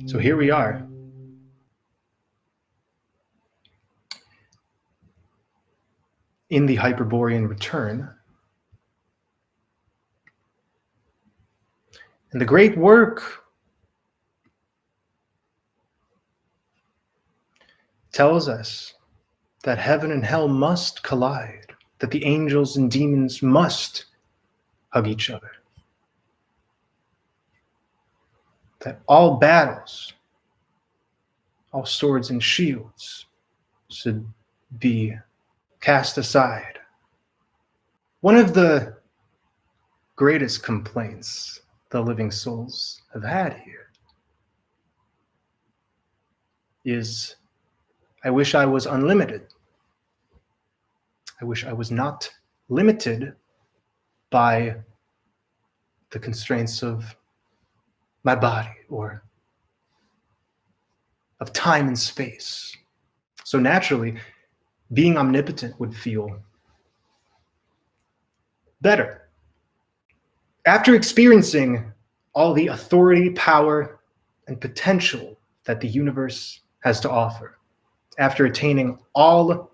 So here we are. In the Hyperborean return. And the great work tells us that heaven and hell must collide, that the angels and demons must hug each other, that all battles, all swords and shields should be cast aside. One of the greatest complaints the living souls have had here is, I wish I was unlimited. I wish I was not limited by the constraints of my body or of time and space. So naturally, being omnipotent would feel better. After experiencing all the authority, power, and potential that the universe has to offer, after attaining all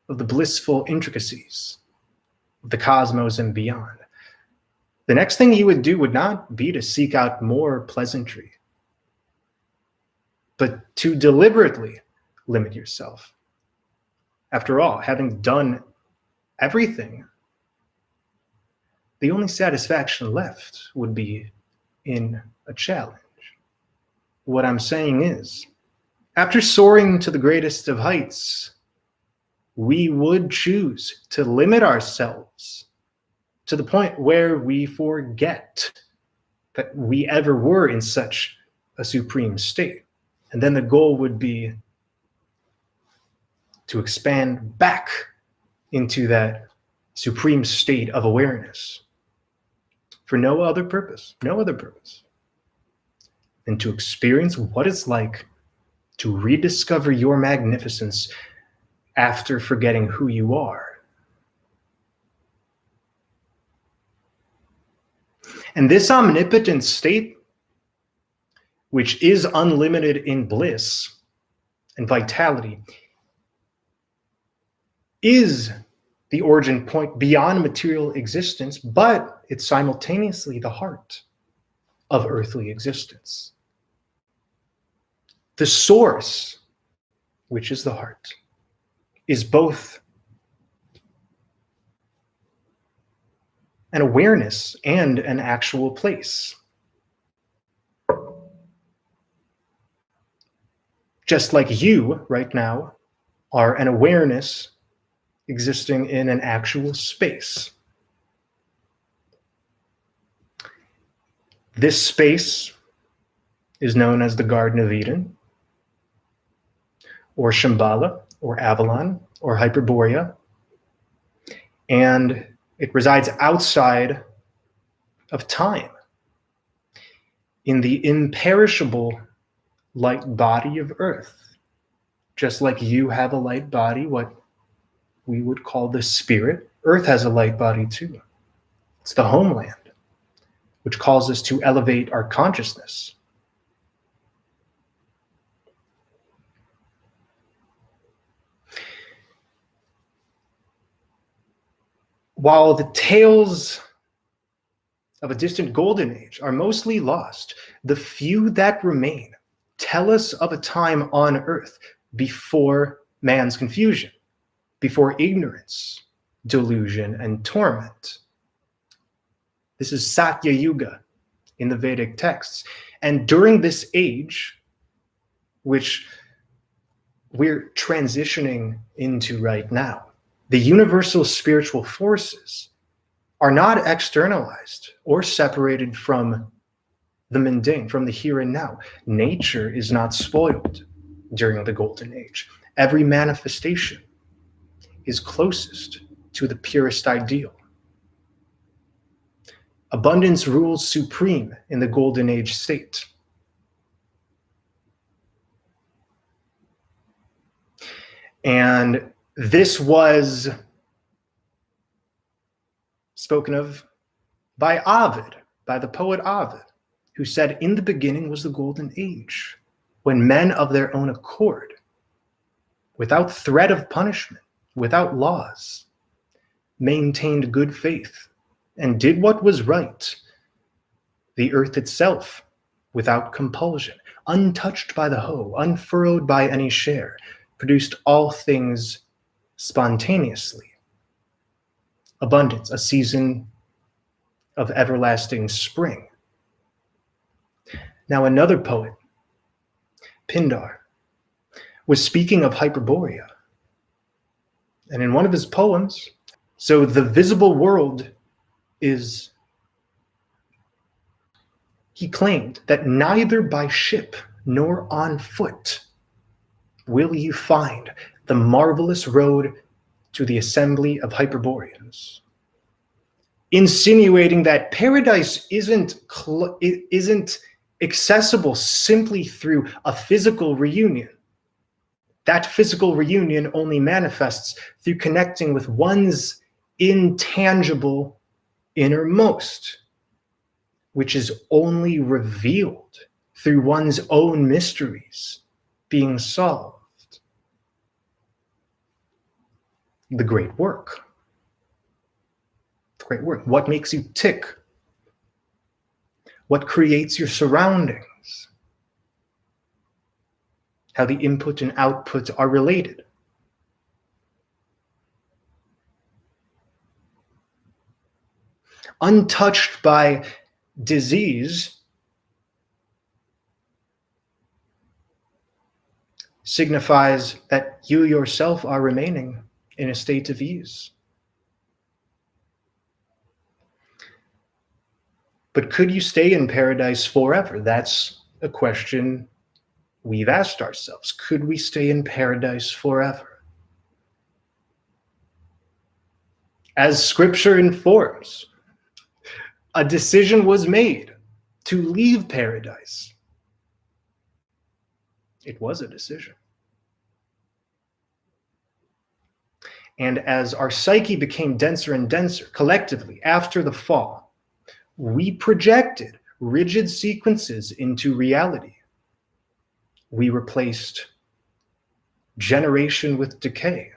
of the blissful intricacies of the cosmos and beyond, the next thing you would do would not be to seek out more pleasantry, but to deliberately limit yourself. After all, having done everything, the only satisfaction left would be in a challenge. What I'm saying is, after soaring to the greatest of heights, we would choose to limit ourselves to the point where we forget that we ever were in such a supreme state. And then the goal would be to expand back into that supreme state of awareness for no other purpose than to experience what it's like to rediscover your magnificence after forgetting who you are. And this omnipotent state, which is unlimited in bliss and vitality, is the origin point beyond material existence, but it's simultaneously the heart of earthly existence. The source, which is the heart, is both an awareness and an actual place. Just like you right now are an awareness existing in an actual space. This space is known as the Garden of Eden, or Shambhala, or Avalon, or Hyperborea, and it resides outside of time, in the imperishable light body of Earth. Just like you have a light body, what we would call the spirit, Earth has a light body too. It's the homeland, which calls us to elevate our consciousness. While the tales of a distant golden age are mostly lost, the few that remain tell us of a time on Earth before man's confusion, before ignorance, delusion, and torment. This is Satya Yuga in the Vedic texts. And during this age, which we're transitioning into right now, the universal spiritual forces are not externalized or separated from the mundane, from the here and now. Nature is not spoiled during the Golden Age. Every manifestation is closest to the purest ideal. Abundance rules supreme in the Golden Age state. And this was spoken of by Ovid, by the poet Ovid, who said, "In the beginning was the golden age, when men of their own accord, without threat of punishment, without laws, maintained good faith and did what was right. The earth itself, without compulsion, untouched by the hoe, unfurrowed by any share, produced all things spontaneously. Abundance, a season of everlasting spring." Now another poet, Pindar, was speaking of Hyperborea. And in one of his poems, so the visible world is, he claimed that neither by ship nor on foot will you find the marvelous road to the assembly of Hyperboreans, insinuating that paradise isn't accessible simply through a physical reunion. That physical reunion only manifests through connecting with one's intangible innermost, which is only revealed through one's own mysteries being solved. The great work. The great work. What makes you tick? What creates your surroundings? How the input and output are related. Untouched by disease signifies that you yourself are remaining in a state of ease. But could you stay in paradise forever? That's a question we've asked ourselves. Could we stay in paradise forever? As scripture informs, a decision was made to leave paradise. It was a decision. And as our psyche became denser and denser collectively after the fall, we projected rigid sequences into reality. We replaced generation with decay,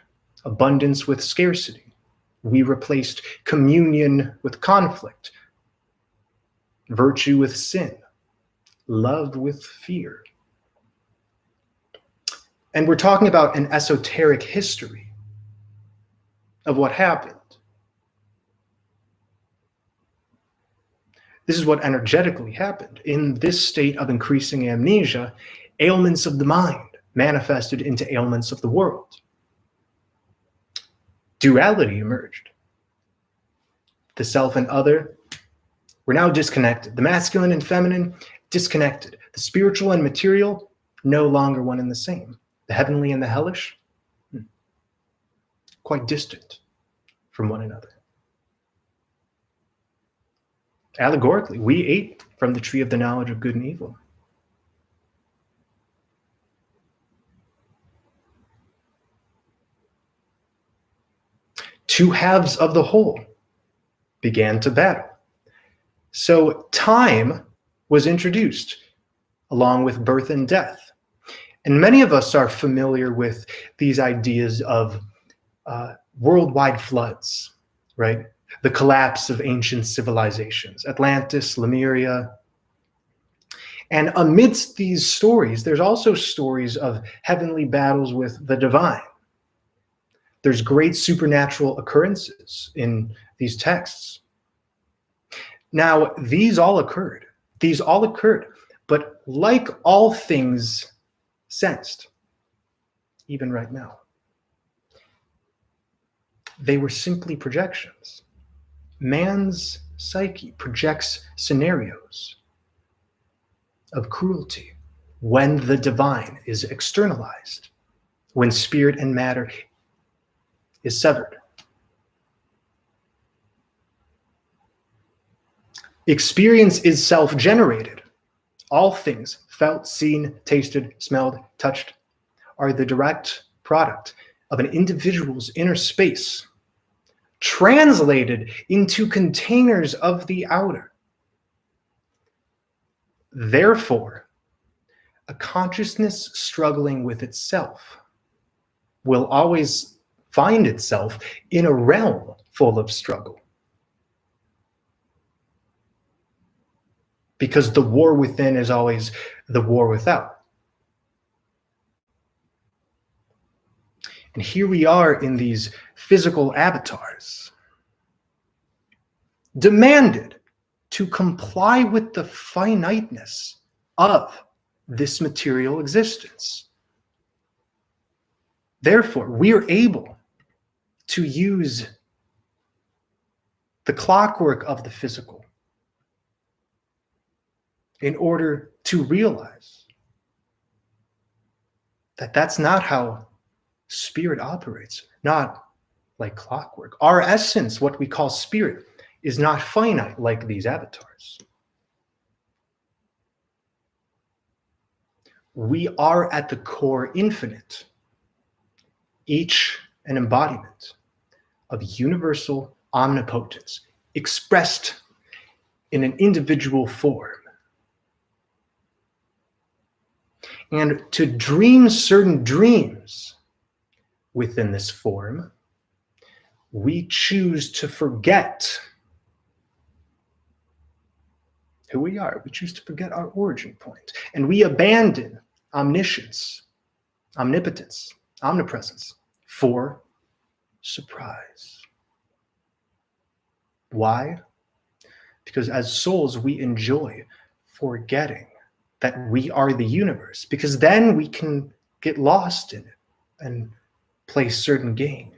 abundance with scarcity. We replaced communion with conflict, virtue with sin, love with fear. And we're talking about an esoteric history of what happened. This is what energetically happened. In this state of increasing amnesia, ailments of the mind manifested into ailments of the world. Duality emerged. The self and other were now disconnected. The masculine and feminine, disconnected. The spiritual and material, no longer one and the same. The heavenly and the hellish, quite distant from one another. Allegorically, we ate from the tree of the knowledge of good and evil. Two halves of the whole began to battle. So time was introduced along with birth and death. And many of us are familiar with these ideas of worldwide floods, right? The collapse of ancient civilizations, Atlantis, Lemuria. And amidst these stories, there's also stories of heavenly battles with the divine. There's great supernatural occurrences in these texts. Now, these all occurred, but like all things sensed, even right now, they were simply projections. Man's psyche projects scenarios of cruelty when the divine is externalized, when spirit and matter is severed. Experience is self-generated. All things felt, seen, tasted, smelled, touched are the direct product of an individual's inner space, translated into containers of the outer. Therefore, a consciousness struggling with itself will always find itself in a realm full of struggle. Because the war within is always the war without. And here we are in these physical avatars, demanded to comply with the finiteness of this material existence. Therefore, we are able to use the clockwork of the physical in order to realize that that's not how spirit operates, not like clockwork. Our essence, what we call spirit, is not finite like these avatars. We are at the core infinite, each an embodiment of universal omnipotence expressed in an individual form. And to dream certain dreams within this form, we choose to forget who we are. We choose to forget our origin point. And we abandon omniscience, omnipotence, omnipresence for surprise. Why? Because as souls, we enjoy forgetting that we are the universe, because then we can get lost in it and play certain games.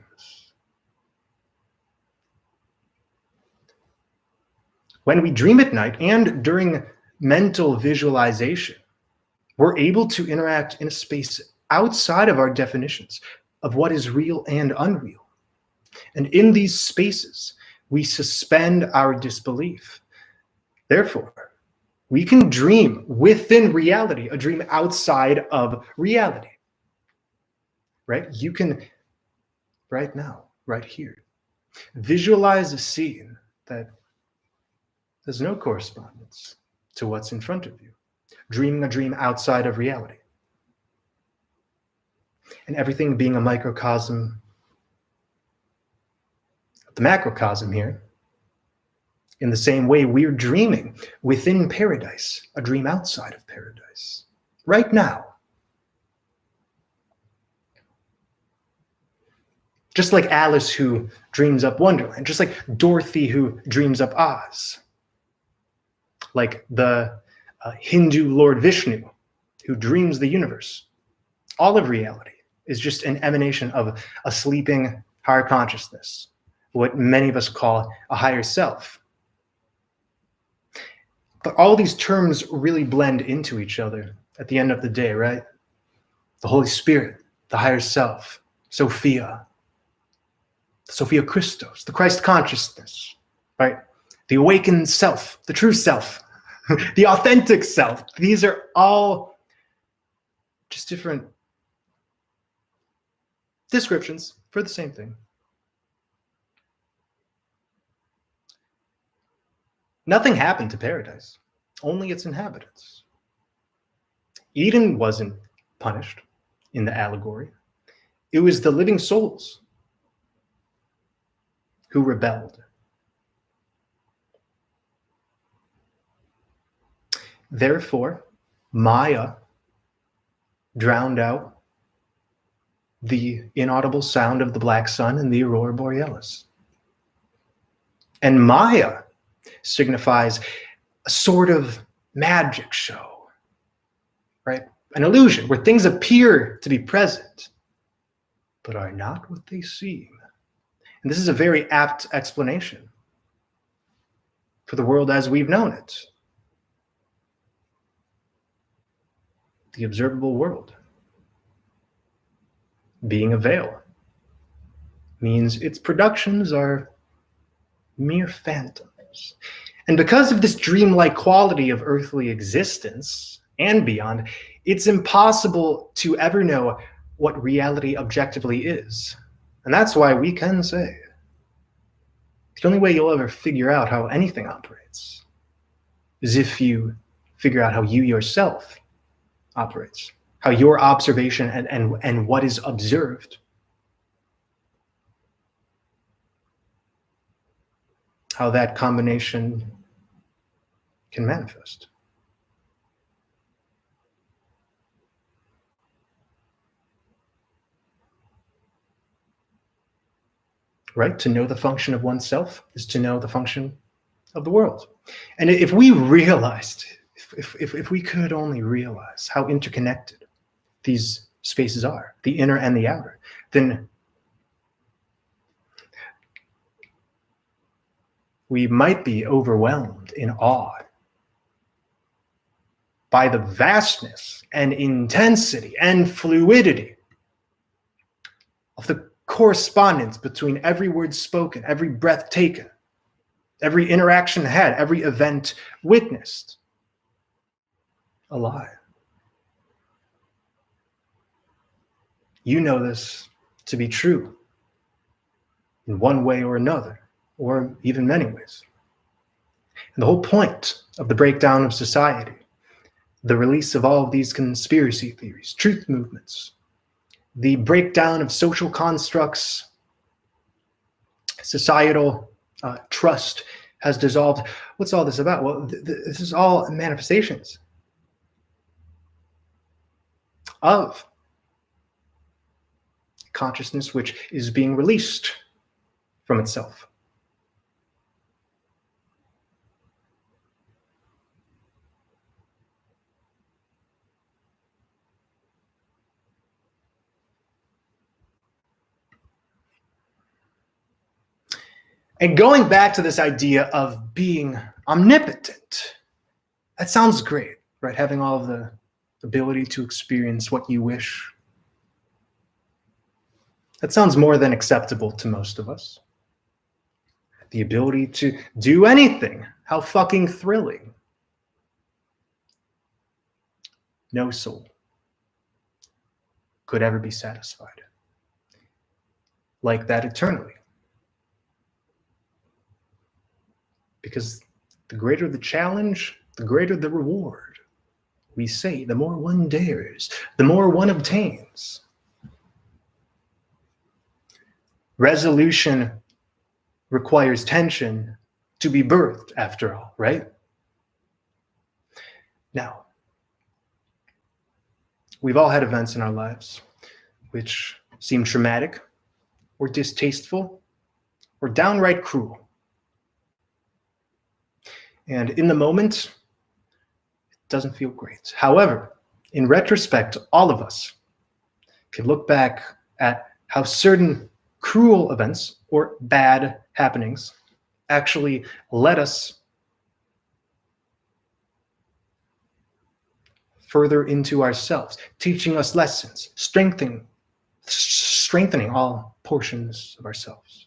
When we dream at night and during mental visualization, we're able to interact in a space outside of our definitions of what is real and unreal. And in these spaces, we suspend our disbelief. Therefore, we can dream within reality, a dream outside of reality. Right? You can, right now, right here, visualize a scene that has no correspondence to what's in front of you, dreaming a dream outside of reality. And everything being a microcosm, the macrocosm here, in the same way we're dreaming within paradise, a dream outside of paradise, right now. Just like Alice who dreams up Wonderland, just like Dorothy who dreams up Oz, like the Hindu Lord Vishnu who dreams the universe. All of reality is just an emanation of a sleeping higher consciousness, what many of us call a higher self. But all these terms really blend into each other at the end of the day, right? The Holy Spirit, the higher self, Sophia Christos, the Christ consciousness, right? The awakened self, the true self, the authentic self. These are all just different descriptions for the same thing. Nothing happened to paradise, only its inhabitants. Eden wasn't punished in the allegory. It was the living souls who rebelled. Therefore, Maya drowned out the inaudible sound of the black sun and the aurora borealis. And Maya signifies a sort of magic show, right? An illusion where things appear to be present, but are not what they seem. And this is a very apt explanation for the world as we've known it. The observable world, being a veil, means its productions are mere phantoms. And because of this dreamlike quality of earthly existence and beyond, it's impossible to ever know what reality objectively is. And that's why we can say the only way you'll ever figure out how anything operates is if you figure out how you yourself operates, how your observation and what is observed, how that combination can manifest. Right? To know the function of oneself is to know the function of the world. And if we realized, if we could only realize how interconnected these spaces are, the inner and the outer, then we might be overwhelmed in awe by the vastness and intensity and fluidity of the correspondence between every word spoken, every breath taken, every interaction had, every event witnessed. Alive. You know this to be true in one way or another, or even many ways. And the whole point of the breakdown of society, the release of all of these conspiracy theories, truth movements, the breakdown of social constructs, societal trust has dissolved. What's all this about? Well, this is all manifestations of consciousness which is being released from itself. And going back to this idea of being omnipotent, that sounds great, right? Having all of the ability to experience what you wish. That sounds more than acceptable to most of us. The ability to do anything. How fucking thrilling. No soul could ever be satisfied like that eternally. Because the greater the challenge, the greater the reward. We say the more one dares, the more one obtains. Resolution requires tension to be birthed, after all, right? Now, we've all had events in our lives which seem traumatic or distasteful or downright cruel. And in the moment, it doesn't feel great. However, in retrospect, all of us can look back at how certain cruel events or bad happenings actually led us further into ourselves, teaching us lessons, strengthening all portions of ourselves.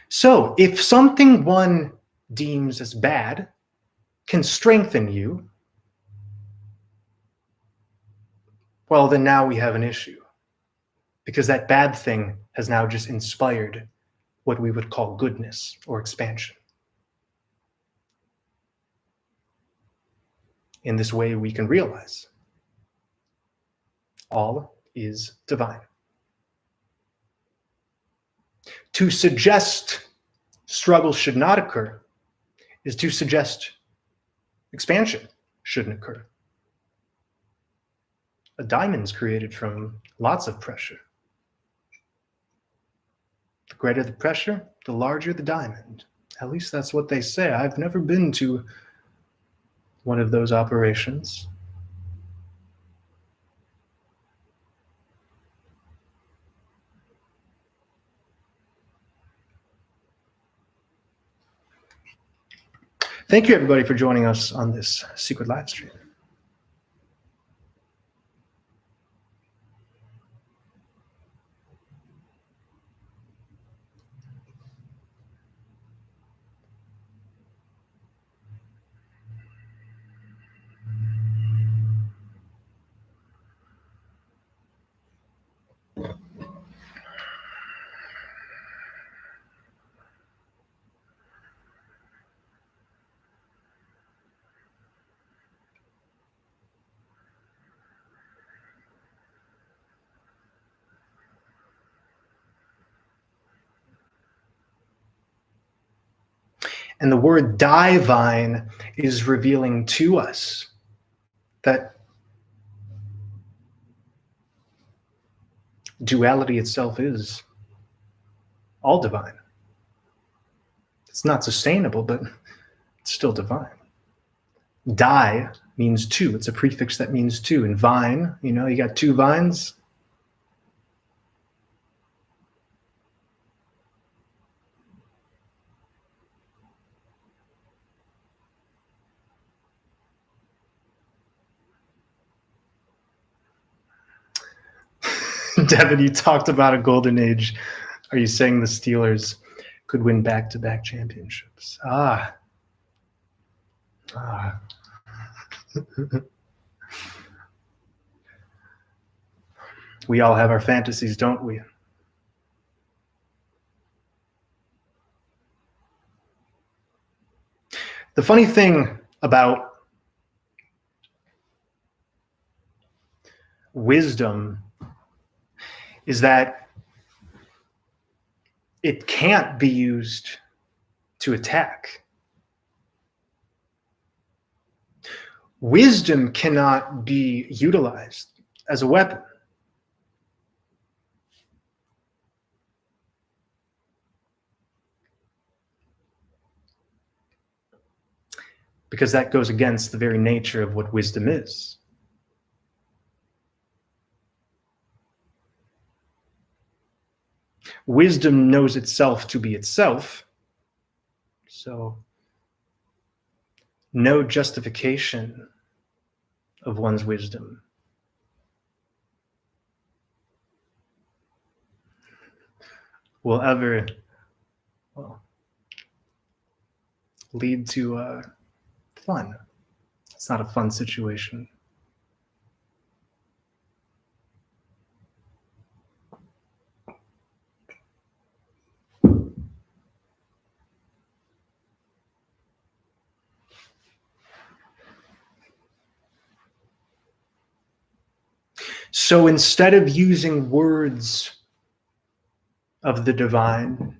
So if something one deems as bad can strengthen you, well, then now we have an issue, because that bad thing has now just inspired what we would call goodness or expansion. In this way, we can realize all is divine. To suggest struggle should not occur is to suggest expansion shouldn't occur. A diamond's created from lots of pressure. The greater the pressure, the larger the diamond. At least that's what they say. I've never been to one of those operations. Thank you, everybody, for joining us on this secret live stream. And the word divine is revealing to us that duality itself is all divine. It's not sustainable, but it's still divine. Di means two. It's a prefix that means two. And vine, you got two vines. Devin, you talked about a golden age. Are you saying the Steelers could win back-to-back championships? We all have our fantasies, don't we? The funny thing about wisdom is that it can't be used to attack. Wisdom cannot be utilized as a weapon. Because that goes against the very nature of what wisdom is. Wisdom knows itself to be itself, so no justification of one's wisdom will ever lead to fun. It's not a fun situation. So instead of using words of the divine,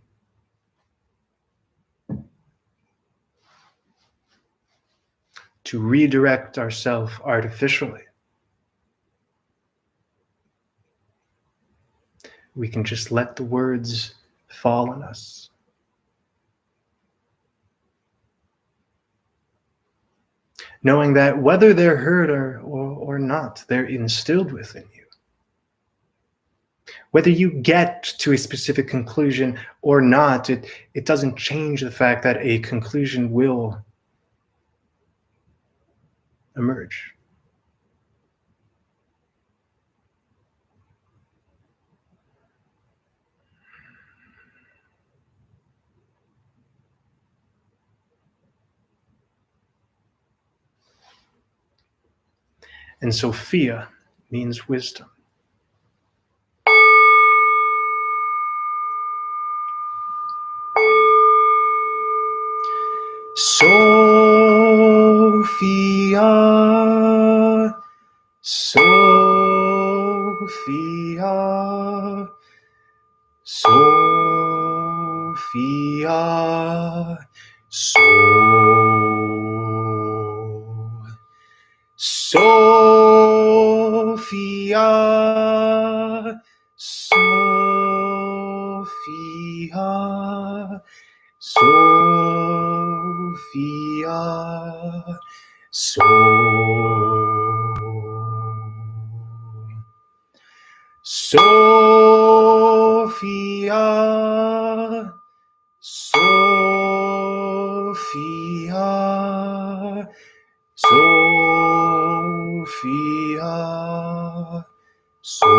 to redirect ourselves artificially, we can just let the words fall on us. Knowing that whether they're heard or not, they're instilled within you. Whether you get to a specific conclusion or not, it doesn't change the fact that a conclusion will emerge. And Sophia means wisdom. Sophia, Sophia, Sophia, Sophia, Sophia, Sophia, Sophia, Sophia, Sophia,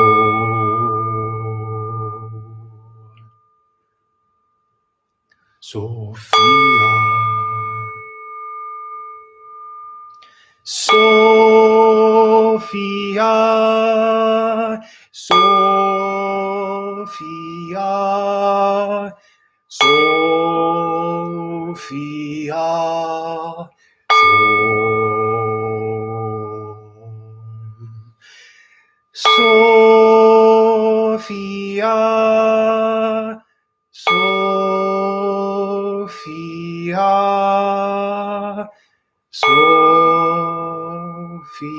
Sophia, Sophia, Sophia, Sophia, Sophia, Sophia,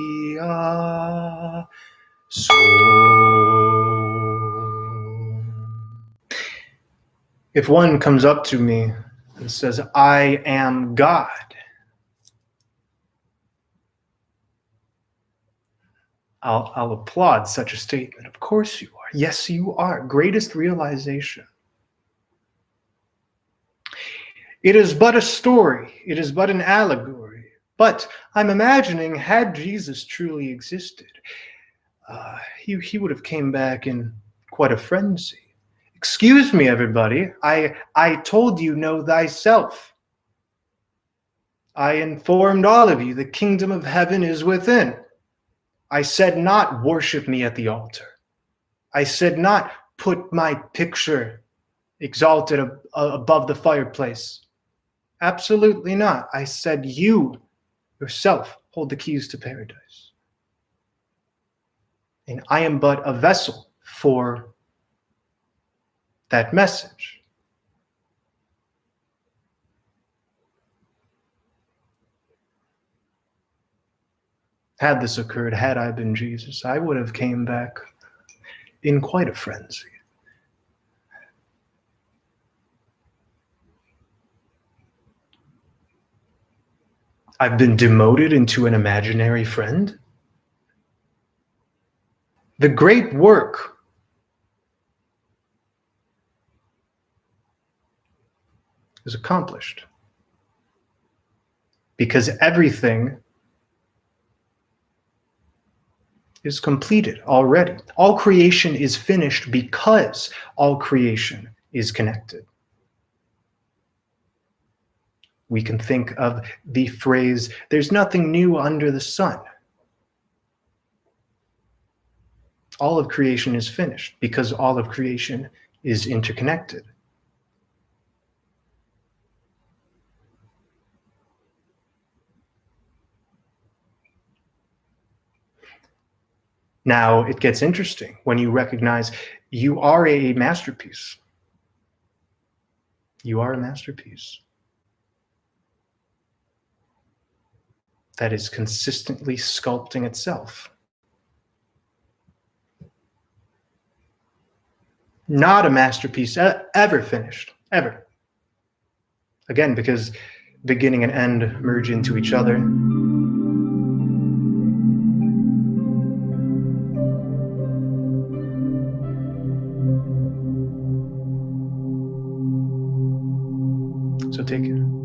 Via Sum. If one comes up to me and says, I am God, I'll applaud such a statement. Of course you are. Yes, you are. Greatest realization. It is but a story. It is but an allegory. But I'm imagining, had Jesus truly existed, he would have came back in quite a frenzy. Excuse me, everybody. I told you, know thyself. I informed all of you, the kingdom of heaven is within. I said not, worship me at the altar. I said not, put my picture exalted above the fireplace. Absolutely not. I said you yourself hold the keys to paradise. And I am but a vessel for that message. Had this occurred, had I been Jesus, I would have came back in quite a frenzy. I've been demoted into an imaginary friend. The great work is accomplished because everything is completed already. All creation is finished because all creation is connected. We can think of the phrase, there's nothing new under the sun. All of creation is finished because all of creation is interconnected. Now it gets interesting when you recognize you are a masterpiece. You are a masterpiece that is consistently sculpting itself. Not a masterpiece ever finished, ever. Again, because beginning and end merge into each other. So take it.